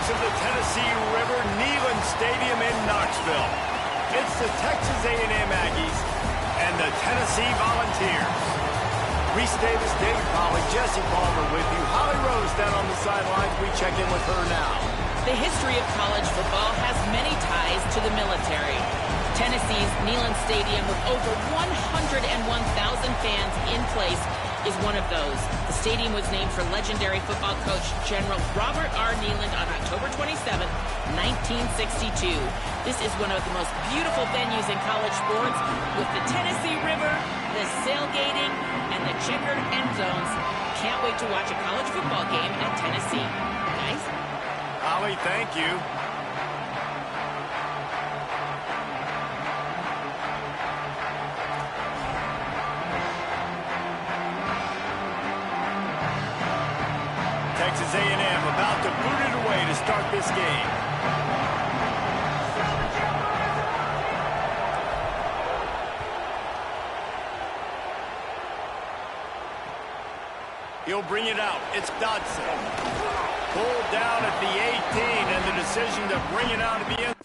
of the Tennessee River, Neyland Stadium in Knoxville. It's the Texas A&M Aggies and the Tennessee Volunteers. Reese Davis, David Pollock, Jesse Palmer with you. Holly Rose down on the sidelines. We check in with her now. The history of college football has many ties to the military. Tennessee's Neyland Stadium, with over 101,000 fans in place, is one of those. The stadium was named for legendary football coach General Robert R. Neyland on October 27, 1962. This is one of the most beautiful venues in college sports, with the Tennessee River, the sailgating, and the checkered end zones. Can't wait to watch a college football game at Tennessee. Guys? Holly, thank you. Texas A&M about to boot it away to start this game. He'll bring it out. It's Dodson. Pulled down at the 18, and the decision to bring it out at the end.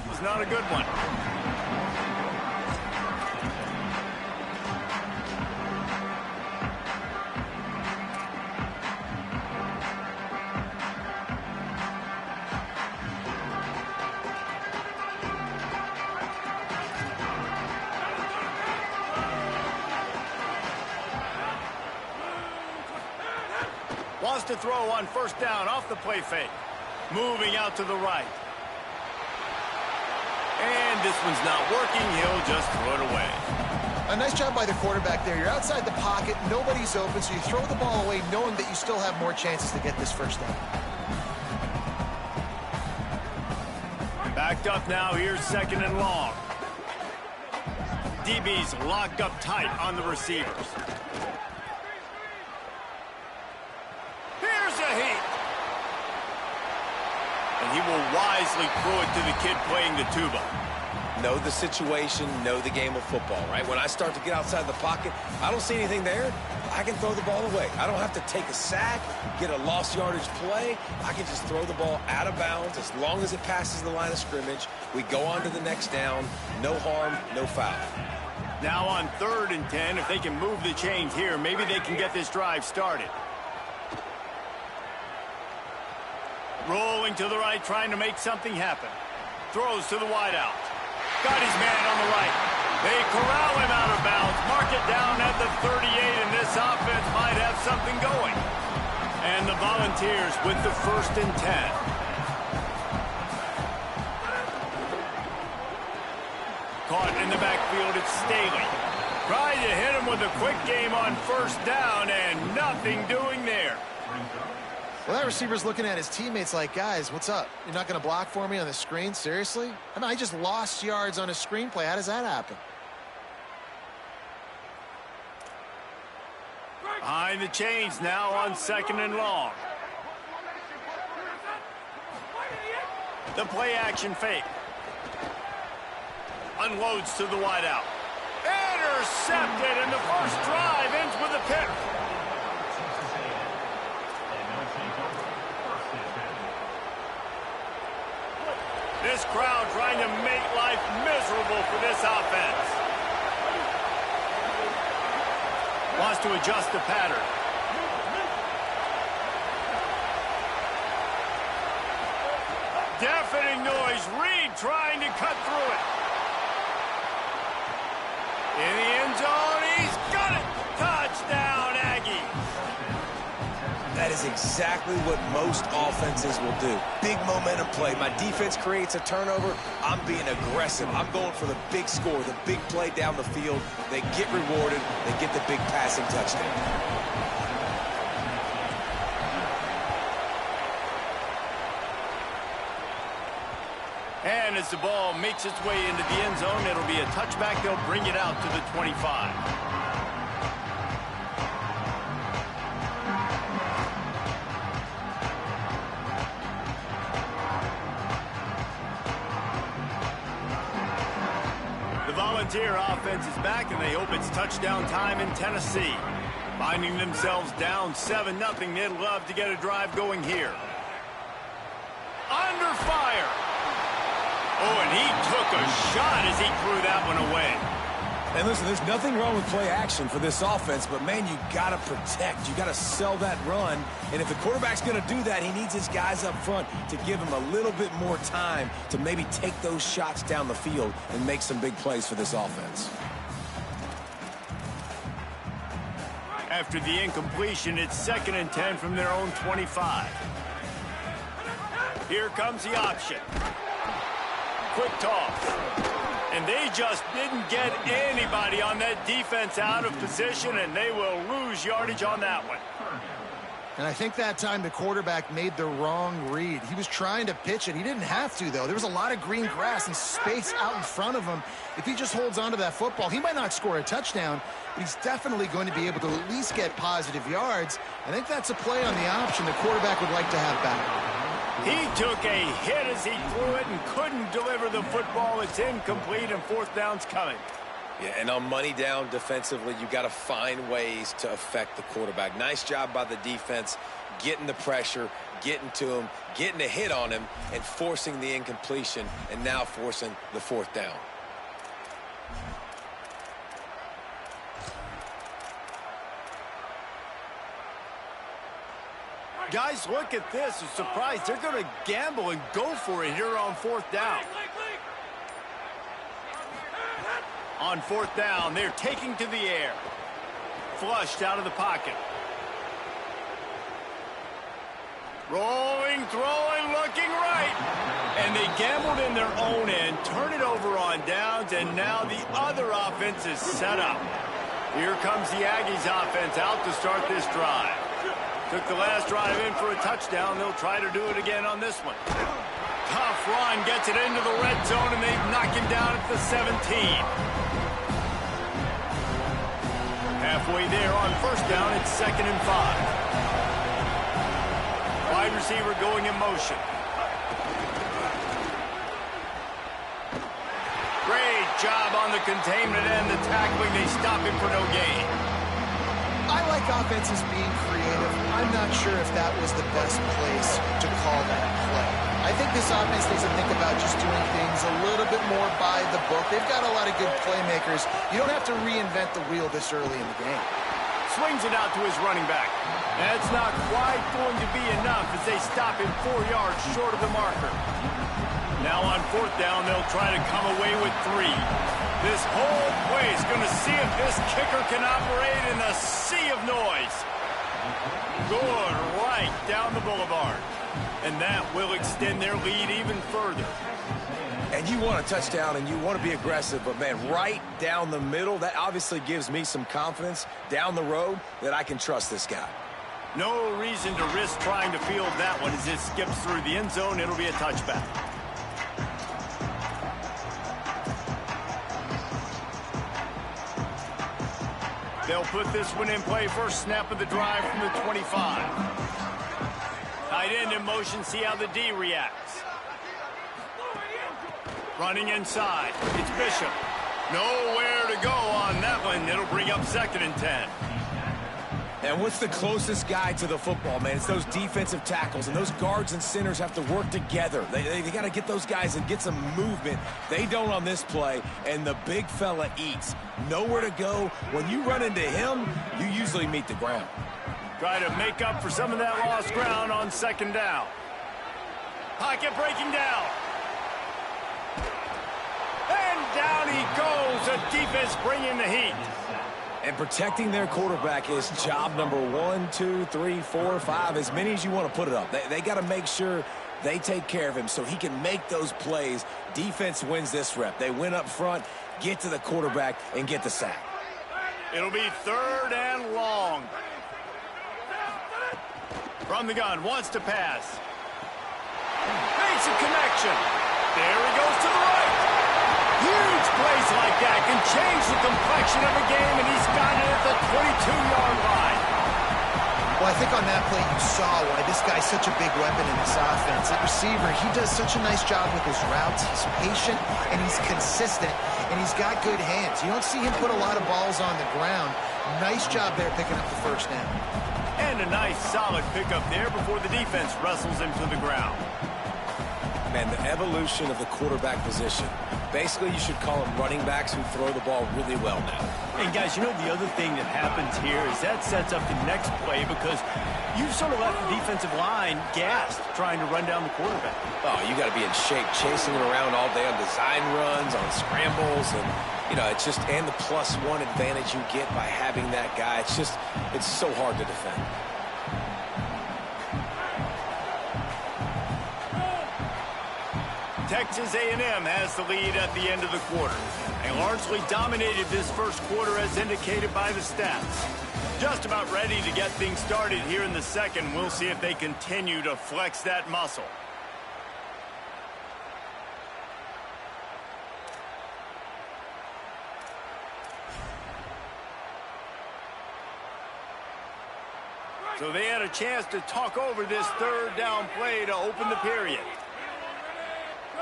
Was not a good one. Wants to throw on first down off the play fake. Moving out to the right. And this one's not working. He'll just throw it away. A nice job by the quarterback there. You're outside the pocket. Nobody's open, so you throw the ball away knowing that you still have more chances to get this first down. Backed up now. Here's second and long. DB's locked up tight on the receivers. Here's a heat. And he will wisely throw it to the kid playing the tuba. Know the situation, know the game of football, right? When I start to get outside the pocket, I don't see anything there, I can throw the ball away. I don't have to take a sack, get a lost yardage play. I can just throw the ball out of bounds as long as it passes the line of scrimmage. We go on to the next down. No harm, no foul. Now on 3rd and 10, if they can move the chains here, maybe they can get this drive started. Rolling to the right, trying to make something happen. Throws to the wideout. Got his man on the right. They corral him out of bounds. Mark it down at the 38, and this offense might have something going. And the Volunteers with the 1st and 10. Caught in the backfield, it's Staley. Tried to hit him with a quick game on first down, and nothing doing there. Well, that receiver's looking at his teammates like, guys, what's up? You're not going to block for me on the screen? Seriously? I mean, I just lost yards on a screenplay. How does that happen? Behind the chains now on 2nd and long. The play action fake. Unloads to the wideout. Intercepted, and the first drive ends with a pick. This crowd trying to make life miserable for this offense. Wants to adjust the pattern. Deafening noise. Reed trying to cut through it. In the end zone, he's got it. Touchdown, Aggies. That is a exactly what most offenses will do. Big momentum play. My defense creates a turnover. I'm being aggressive. I'm going for the big score, the big play down the field. They get rewarded. They get the big passing touchdown. And as the ball makes its way into the end zone, it'll be a touchback. They'll bring it out to the 25. The Volunteer offense is back, and they hope it's touchdown time in Tennessee. Finding themselves down 7-0, they'd love to get a drive going here. Under fire. Oh, and he took a shot as he threw that one away. And listen, there's nothing wrong with play action for this offense, but, man, you got to protect. You got to sell that run. And if the quarterback's going to do that, he needs his guys up front to give him a little bit more time to maybe take those shots down the field and make some big plays for this offense. After the incompletion, it's 2nd and 10 from their own 25. Here comes the option. Quick toss. And they just didn't get anybody on that defense out of position, and they will lose yardage on that one. And I think that time the quarterback made the wrong read. He was trying to pitch it. He didn't have to, though. There was a lot of green grass and space out in front of him. If he just holds on to that football, he might not score a touchdown, but he's definitely going to be able to at least get positive yards. I think that's a play on the option the quarterback would like to have back. He took a hit as he threw it and couldn't deliver the football. It's incomplete, and 4th down's coming. Yeah, and on money down defensively, you got to find ways to affect the quarterback. Nice job by the defense, getting the pressure, getting to him, getting a hit on him, and forcing the incompletion, and now forcing the 4th down. Guys, look at this. A surprise. They're going to gamble and go for it here on 4th down. On 4th down, they're taking to the air. Flushed out of the pocket. Rolling, throwing, looking right. And they gambled in their own end, turn it over on downs, and now the other offense is set up. Here comes the Aggies offense out to start this drive. Took the last drive in for a touchdown. They'll try to do it again on this one. Tough run, gets it into the red zone, and they knock him down at the 17. Halfway there on 1st down, it's 2nd and 5. Wide receiver going in motion. Great job on the containment and the tackling. They stop him for no gain. I like offenses being creative. I'm not sure if that was the best place to call that play. I think this offense needs to think about just doing things a little bit more by the book. They've got a lot of good playmakers. You don't have to reinvent the wheel this early in the game. Swings it out to his running back. That's not quite going to be enough as they stop him 4 yards short of the marker. Now on 4th down, they'll try to come away with 3. This whole play is going to see if this kicker can operate in the sea of noise. Good right down the boulevard. And that will extend their lead even further. And you want a touchdown and you want to be aggressive, but, man, right down the middle, that obviously gives me some confidence down the road that I can trust this guy. No reason to risk trying to field that one as it skips through the end zone. It'll be a touchback. They'll put this one in play. First snap of the drive from the 25. Tight end in motion. See how the D reacts. Running inside. It's Bishop. Nowhere to go on that one. It'll bring up 2nd and 10. And what's the closest guy to the football, man? It's those defensive tackles, and those guards and centers have to work together. They got to get those guys and get some movement. They don't on this play, and the big fella eats. Nowhere to go. When you run into him, you usually meet the ground. Try to make up for some of that lost ground on 2nd down. Pocket breaking down. And down he goes. The defense bringing the heat. And protecting their quarterback is job number 1, 2, 3, 4, 5, as many as you want to put it up. They got to make sure they take care of him so he can make those plays. Defense wins this rep. They win up front, get to the quarterback, and get the sack. It'll be 3rd and long. From the gun, wants to pass. Makes a connection. There he goes to the right. Huge plays like that can change the complexion of a game, and he's got it at the 22-yard line. Well, I think on that play you saw why this guy's such a big weapon in this offense. At receiver, he does such a nice job with his routes. He's patient, and he's consistent, and he's got good hands. You don't see him put a lot of balls on the ground. Nice job there picking up the first down. And a nice, solid pickup there before the defense wrestles him to the ground. Man, the evolution of the quarterback position. Basically, you should call them running backs who throw the ball really well now. And, guys, you know the other thing that happens here is that sets up the next play because you sort of left the defensive line gassed trying to run down the quarterback. Oh, you got to be in shape, chasing him around all day on design runs, on scrambles, and, you know, it's just, and the +1 advantage you get by having that guy. It's just, it's so hard to defend. Texas A&M has the lead at the end of the quarter and largely dominated this first quarter as indicated by the stats. Just about ready to get things started here in the second. We'll see if they continue to flex that muscle. So they had a chance to talk over this 3rd down play to open the period.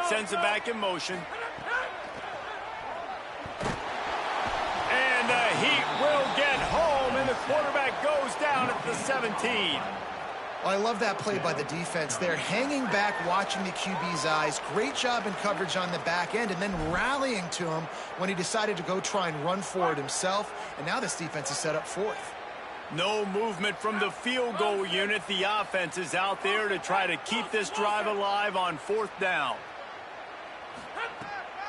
Sends it back in motion. And the Heat will get home, and the quarterback goes down at the 17. Well, I love that play by the defense there. Hanging back, watching the QB's eyes. Great job in coverage on the back end, and then rallying to him when he decided to go try and run for it himself. And now this defense is set up 4th. No movement from the field goal unit. The offense is out there to try to keep this drive alive on 4th down.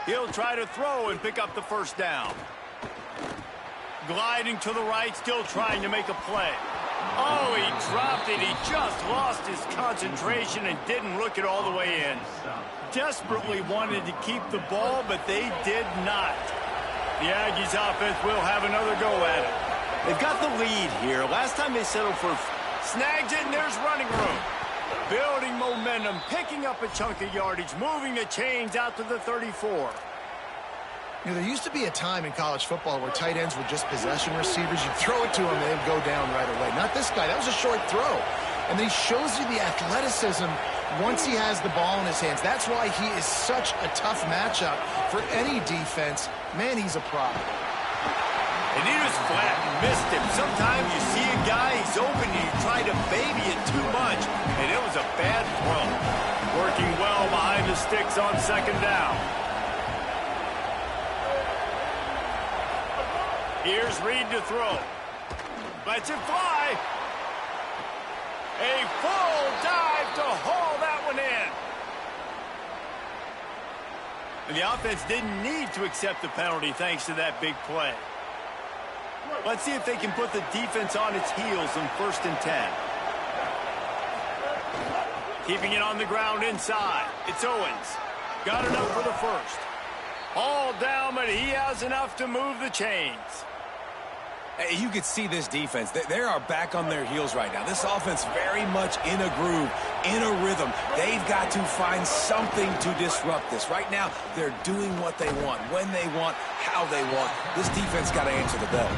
He'll try to throw and pick up the first down. Gliding to the right, still trying to make a play. Oh, he dropped it. He just lost his concentration and didn't look it all the way in. Desperately wanted to keep the ball, but they did not. The Aggies offense will have another go at it. They've got the lead here. Last time they settled for snags it, and there's running room. Building momentum, picking up a chunk of yardage, moving the chains out to the 34. You know, there used to be a time in college football where tight ends were just possession receivers. You'd throw it to him and they'd go down right away. Not this guy. That was a short throw. And then he shows you the athleticism once he has the ball in his hands. That's why he is such a tough matchup for any defense. Man, he's a prop. And he was flat and missed him. Sometimes you see a guy, he's open, and you try to baby it too much, and it was a bad throw. Working well behind the sticks on 2nd down. Here's Reed to throw. Lets it fly. A full dive to haul that one in. And the offense didn't need to accept the penalty thanks to that big play. Let's see if they can put the defense on its heels in 1st and 10. Keeping it on the ground inside. It's Owens. Got enough for the first. All down, but he has enough to move the chains. Hey, you could see this defense. They are back on their heels right now. This offense very much in a groove, in a rhythm. They've got to find something to disrupt this. Right now, they're doing what they want, when they want, how they want. This defense got to answer the bell.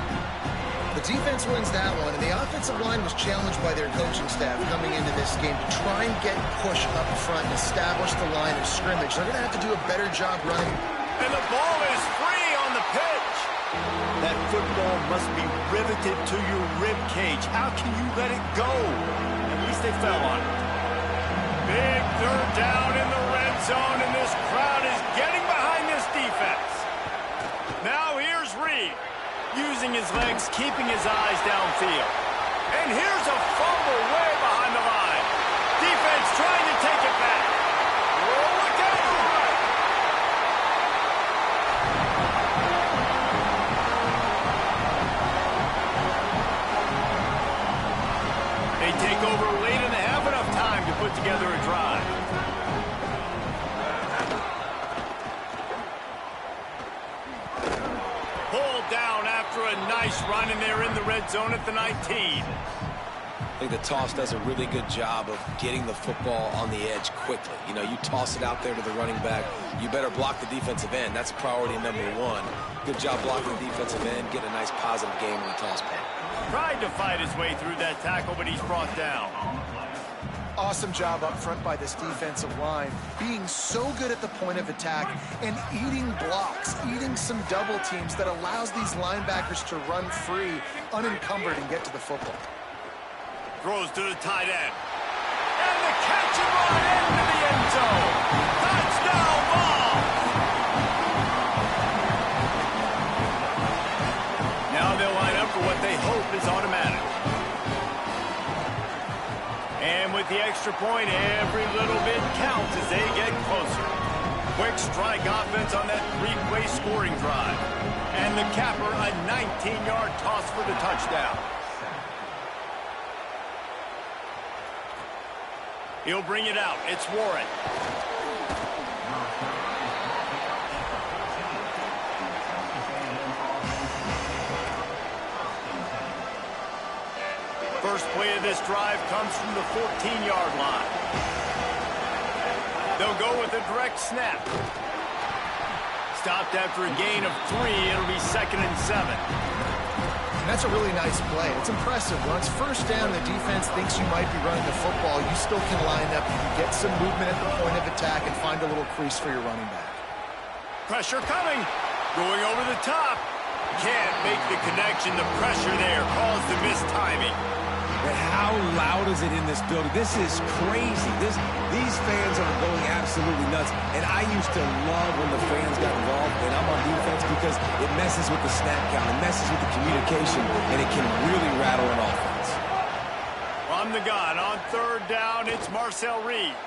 The defense wins that one, and the offensive line was challenged by their coaching staff coming into this game to try and get push up front and establish the line of scrimmage. They're going to have to do a better job running. And the ball is free on the pitch. That football must be riveted to your rib cage. How can you let it go? At least they fell on it. Big 3rd down in the red zone, and this crowd is getting behind this defense. Now here's Reed, using his legs, keeping his eyes downfield. And here's a fumble way behind the line. Defense trying to take it back. Oh, look out! take over late in the half, enough time to put together a drive. Pulled down after a nice run, and they're in the red zone at the 19. I think the toss does a really good job of getting the football on the edge quickly. You know, you toss it out there to the running back, you better block the defensive end. That's priority number one. Good job blocking the defensive end, get a nice positive game on the toss play. Tried to fight his way through that tackle, but he's brought down. Awesome job up front by this defensive line, being so good at the point of attack and eating blocks, eating some double teams that allows these linebackers to run free, unencumbered, and get to the football. Throws to the tight end. And the catch and run into the end zone. Touchdown ball. Now they'll line up for what they hope is automatic. And with the extra point, every little bit counts as they get closer. Quick strike offense on that three-way scoring drive. And the capper, a 19-yard toss for the touchdown. He'll bring it out. It's Warren. First play of this drive comes from the 14-yard line. They'll go with a direct snap. Stopped after a gain of 3. It'll be 2nd and 7. And that's a really nice play. It's impressive. Once first down, the defense thinks you might be running the football. You still can line up. You can get some movement at the point of attack and find a little crease for your running back. Pressure coming. Going over the top. Can't make the connection. The pressure there caused the missed timing. And how loud is it in this building? This is crazy. These fans are going absolutely nuts. And I used to love when the fans got involved, and I'm on defense because it messes with the snap count. It messes with the communication, and it can really rattle an offense. From the gun on 3rd down, it's Marcel Reed.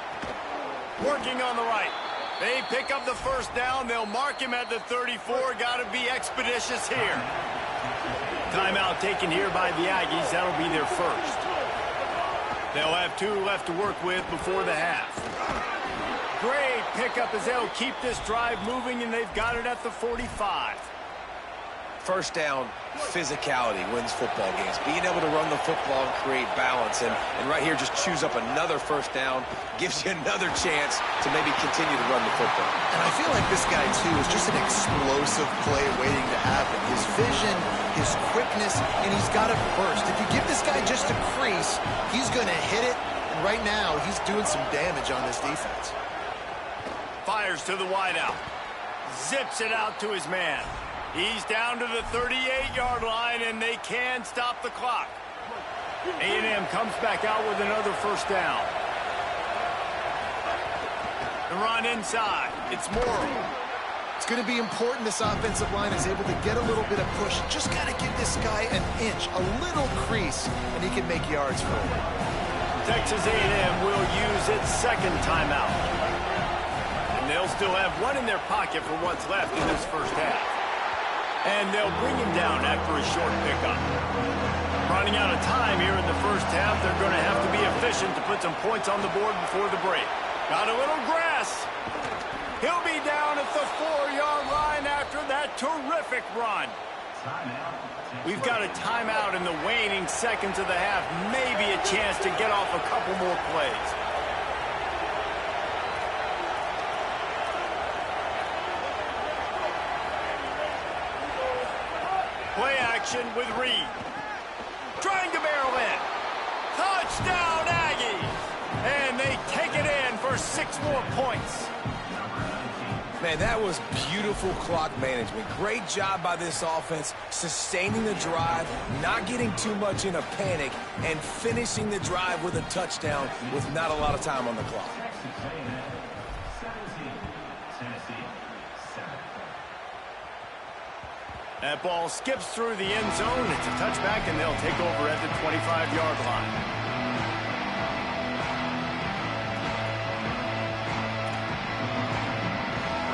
Working on the right. They pick up the first down. They'll mark him at the 34. Got to be expeditious here. Timeout taken here by the Aggies. That'll be their first. They'll have 2 left to work with before the half. Great pickup as they'll keep this drive moving, and they've got it at the 45. First down, physicality wins football games. Being able to run the football and create balance. And right here, just choose up another first down, gives you another chance to maybe continue to run the football. And I feel like this guy, too, is just an explosive play waiting to happen. His vision, his quickness, and he's got a burst. If you give this guy just a crease, he's going to hit it. And right now, he's doing some damage on this defense. Fires to the wideout. Zips it out to his man. He's down to the 38-yard line, and they can stop the clock. A&M comes back out with another first down. The run inside. It's Morrow. It's going to be important this offensive line is able to get a little bit of push. Just got to give this guy an inch, a little crease, and he can make yards for him. Texas A&M will use its 2nd timeout. And they'll still have 1 in their pocket for what's left in this first half. And they'll bring him down after a short pickup. Running out of time here in the first half, they're going to have to be efficient to put some points on the board before the break. Got a little grass. He'll be down at the 4-yard line after that terrific run. We've got a timeout in the waning seconds of the half. Maybe a chance to get off a couple more plays. Play action with Reed. Trying to barrel in. Touchdown, Aggies! And they take it in for 6 more points. Man, that was beautiful clock management. Great job by this offense, sustaining the drive, not getting too much in a panic, and finishing the drive with a touchdown with not a lot of time on the clock. That ball skips through the end zone. It's a touchback, and they'll take over at the 25-yard line.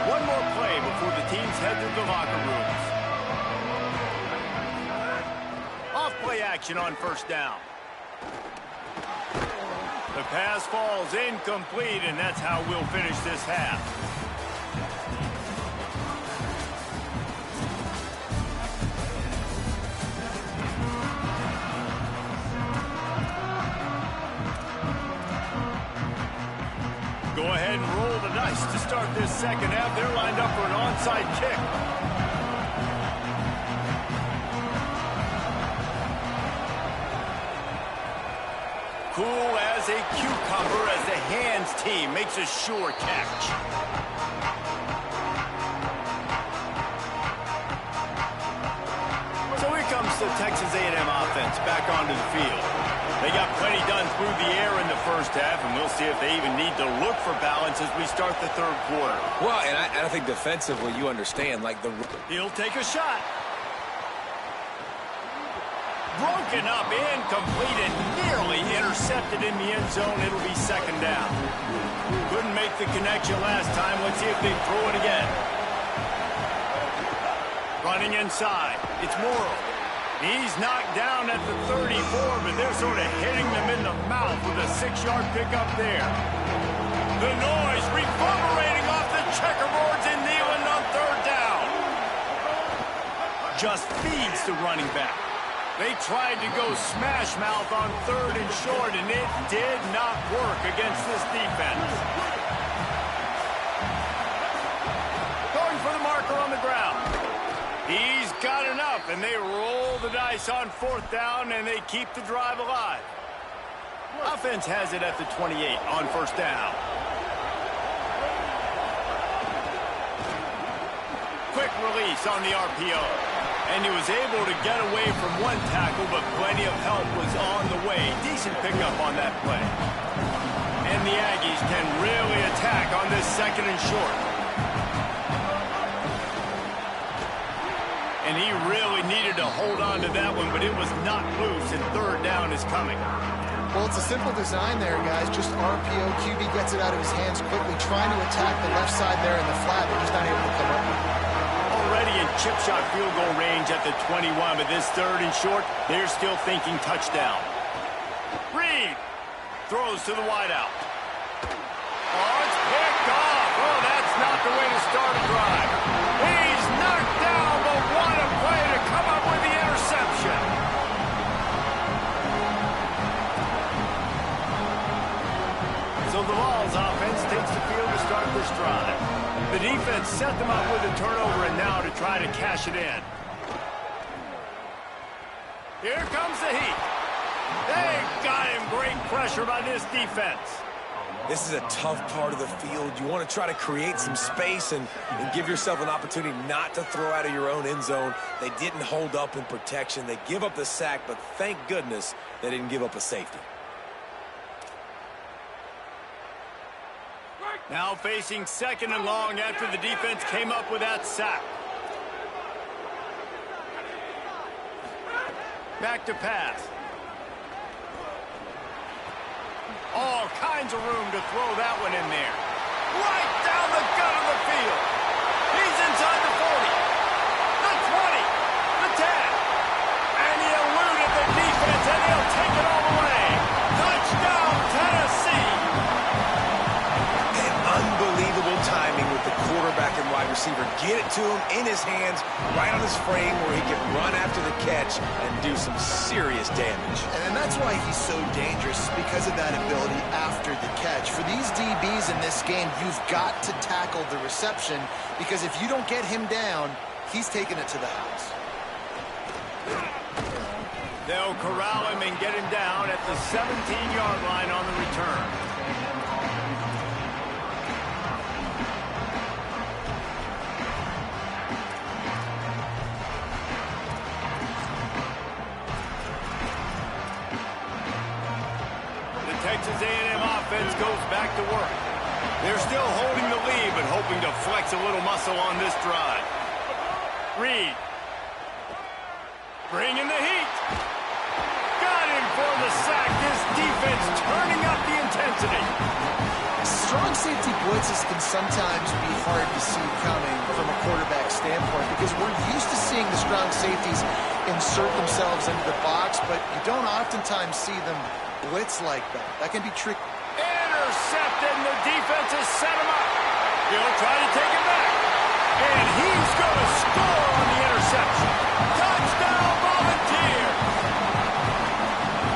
One more play before the teams head to the locker rooms. Off play action on first down. The pass falls incomplete, and that's how we'll finish this half. Go ahead and roll the dice to start this second half. They're lined up for an onside kick. Cool as a cucumber as the hands team makes a sure catch. So here comes the Texas A&M offense back onto the field. They got plenty done through the air in the first half, and we'll see if they even need to look for balance as we start the third quarter. Well, and I think defensively, you understand, like the... He'll take a shot. Broken up, incomplete, and nearly intercepted in the end zone. It'll be second down. Couldn't make the connection last time. Let's see if they throw it again. Running inside. It's Morrow. He's knocked down at the 34, but they're sort of hitting them in the mouth with a 6-yard pickup there. The noise reverberating off the checkerboards in Neyland on third down. Just feeds the running back. They tried to go smash mouth on third and short, and it did not work against this defense. Going for the marker on the ground. He's got enough, and they roll the dice on fourth down, and they keep the drive alive. Offense has it at the 28 on first down. Quick release on the RPO. And he was able to get away from one tackle, but plenty of help was on the way. Decent pickup on that play. And the Aggies can really attack on this second and short. And he really needed to hold on to that one, but it was not loose, and third down is coming. Well, it's a simple design there, guys. Just RPO. QB gets it out of his hands quickly, trying to attack the left side there in the flat, but he's not able to come up with it. Already in chip shot field goal range at the 21, but this third and short, they're still thinking touchdown. Reed throws to the wideout. Oh, it's picked off. Oh, that's not the way to start a drive. He's knocked down, but what a play to come up with the interception. So the Vols offense takes the field to start this drive. The defense set them up with a turnover, and now to try to cash it in. Here comes the heat. They got him. Great pressure by this defense. This is a tough part of the field. You want to try to create some space and give yourself an opportunity not to throw out of your own end zone. They didn't hold up in protection. They give up the sack, but thank goodness they didn't give up a safety. Now facing second and long after the defense came up with that sack. Back to pass. All kinds of room to throw that one in there. Right down the gut of the field. He's inside the 40, the 20, the 10. And he eluded the defense, and he'll take it all the way. Touchdown, Tennessee. Unbelievable timing with the quarterback and wide receiver. Get it to him in his hands, right on his frame where he can run after the catch and do some serious damage. And that's why he's so dangerous, because of that ability after the catch. For these DBs in this game, you've got to tackle the reception, because if you don't get him down, he's taking it to the house. They'll corral him and get him down at the 17-yard line on the return. Texas A&M offense goes back to work. They're still holding the lead, but hoping to flex a little muscle on this drive. Reed. Bringing the heat. Got him for the sack. This defense turning up the intensity. strong safety blitzes can sometimes be hard to see coming from a quarterback standpoint because we're used to seeing the strong safeties insert themselves into the box, but you don't oftentimes see them blitz like that. That can be tricky. Intercepted, and the defense has set him up. He'll try to take it back. And he's going to score on the interception. Touchdown, Volunteer!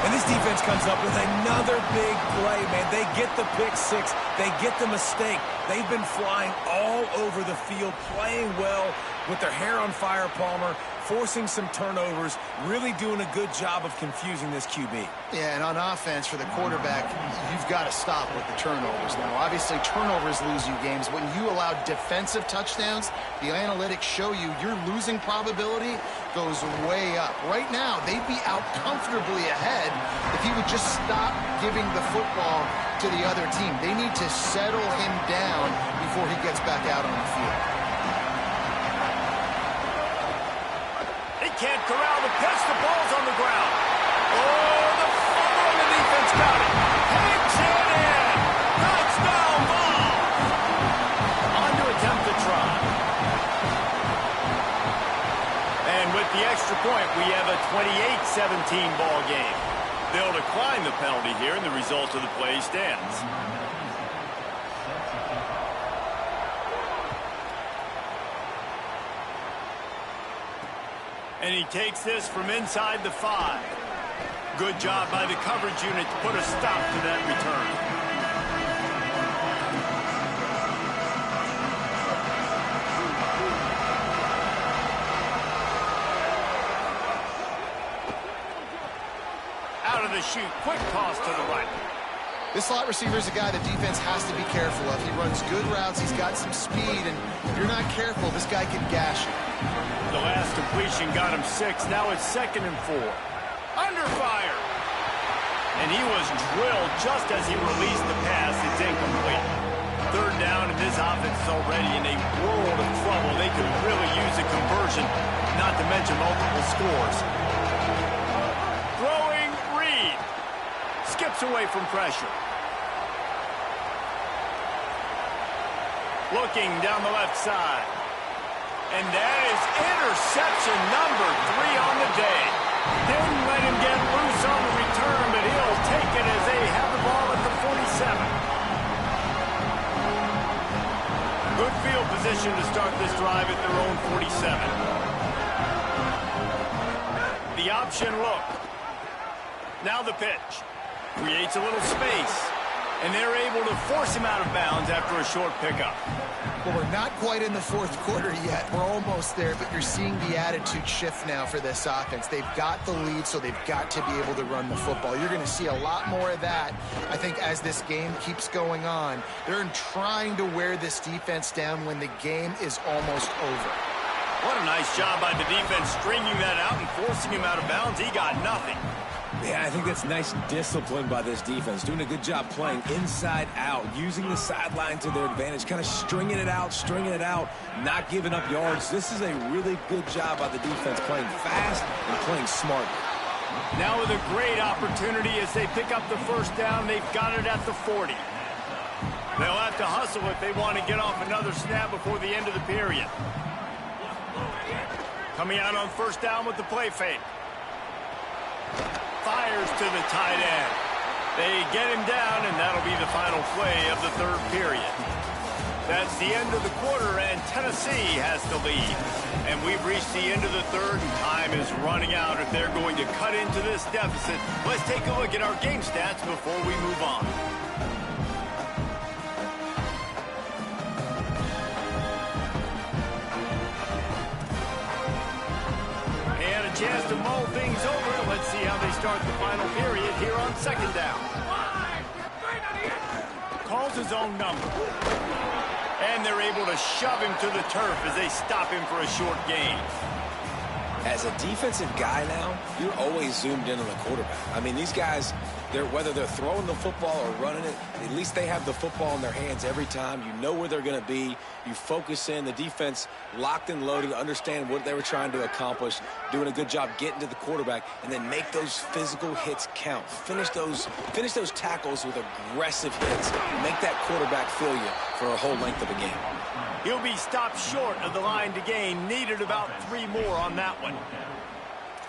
And this defense comes up with another big play, man. They get the pick six. They get the mistake. They've been flying all over the field, playing well with their hair on fire, Palmer, forcing some turnovers, really doing a good job of confusing this QB. Yeah, and on offense for the quarterback, you've got to stop with the turnovers. Now, obviously, turnovers lose you games. When you allow defensive touchdowns, the analytics show you your losing probability goes way up. Right now, they'd be out comfortably ahead if he would just stop giving the football to the other team. They need to settle him down before he gets back out on the field. Can't corral the pitch. The ball's on the ground. Oh, the fumble, and the defense got it. Takes it in. Touchdown ball. On to attempt the try. And with the extra point, we have a 28-17 ball game. They'll decline the penalty here, and the result of the play stands. And he takes this from inside the 5. Good job by the coverage unit to put a stop to that return. Out of the chute, quick toss to the right. This slot receiver is a guy the defense has to be careful of. He runs good routes, he's got some speed, and if you're not careful, this guy can gash you. The last completion got him 6. Now it's 2nd and 4. Under fire. And he was drilled just as he released the pass. It's incomplete. 3rd down, and this offense is already in a world of trouble. They could really use a conversion, not to mention multiple scores. Throwing Reed. Skips away from pressure. Looking down the left side. And that is interception number 3 on the day. Didn't let him get loose on the return, but he'll take it as they have the ball at the 47. Good field position to start this drive at their own 47. The option look. Now the pitch. Creates a little space. And they're able to force him out of bounds after a short pickup. Well, we're not quite in the 4th quarter yet. We're almost there, but you're seeing the attitude shift now for this offense. They've got the lead, so they've got to be able to run the football. You're going to see a lot more of that, I think, as this game keeps going on. They're trying to wear this defense down when the game is almost over. What a nice job by the defense stringing that out and forcing him out of bounds. He got nothing. Yeah, I think that's nice discipline by this defense. Doing a good job playing inside out, using the sideline to their advantage, kind of stringing it out, not giving up yards. This is a really good job by the defense, playing fast and playing smart. Now with a great opportunity as they pick up the 1st down, they've got it at the 40. They'll have to hustle if they want to get off another snap before the end of the period. Coming out on 1st down with the play fake. Fires to the tight end. They get him down, and that'll be the final play of the 3rd period. That's the end of the quarter, and Tennessee has the lead. And we've reached the end of the 3rd, and time is running out if they're going to cut into this deficit. Let's take a look at our game stats before we move on. Chance to mull things over. Let's see how they start the final period here on 2nd down. Calls his own number. And they're able to shove him to the turf as they stop him for a short gain. As a defensive guy now, you're always zoomed in on the quarterback. I mean, these guys, whether they're throwing the football or running it, at least they have the football in their hands every time. You know where they're going to be. You focus in. The defense locked and loaded, understand what they were trying to accomplish, doing a good job getting to the quarterback, and then make those physical hits count. Finish those tackles with aggressive hits. Make that quarterback feel you for a whole length of a game. He'll be stopped short of the line to gain. Needed about 3 more on that one.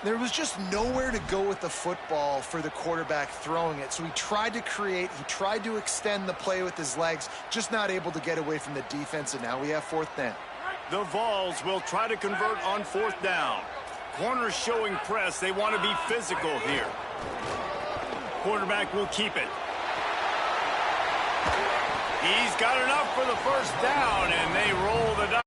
There was just nowhere to go with the football for the quarterback throwing it. So he tried to create, he tried to extend the play with his legs, just not able to get away from the defense, and now we have 4th down. The Vols will try to convert on 4th down. Corners showing press. They want to be physical here. Quarterback will keep it. He's got enough for the 1st down, and they roll the dice.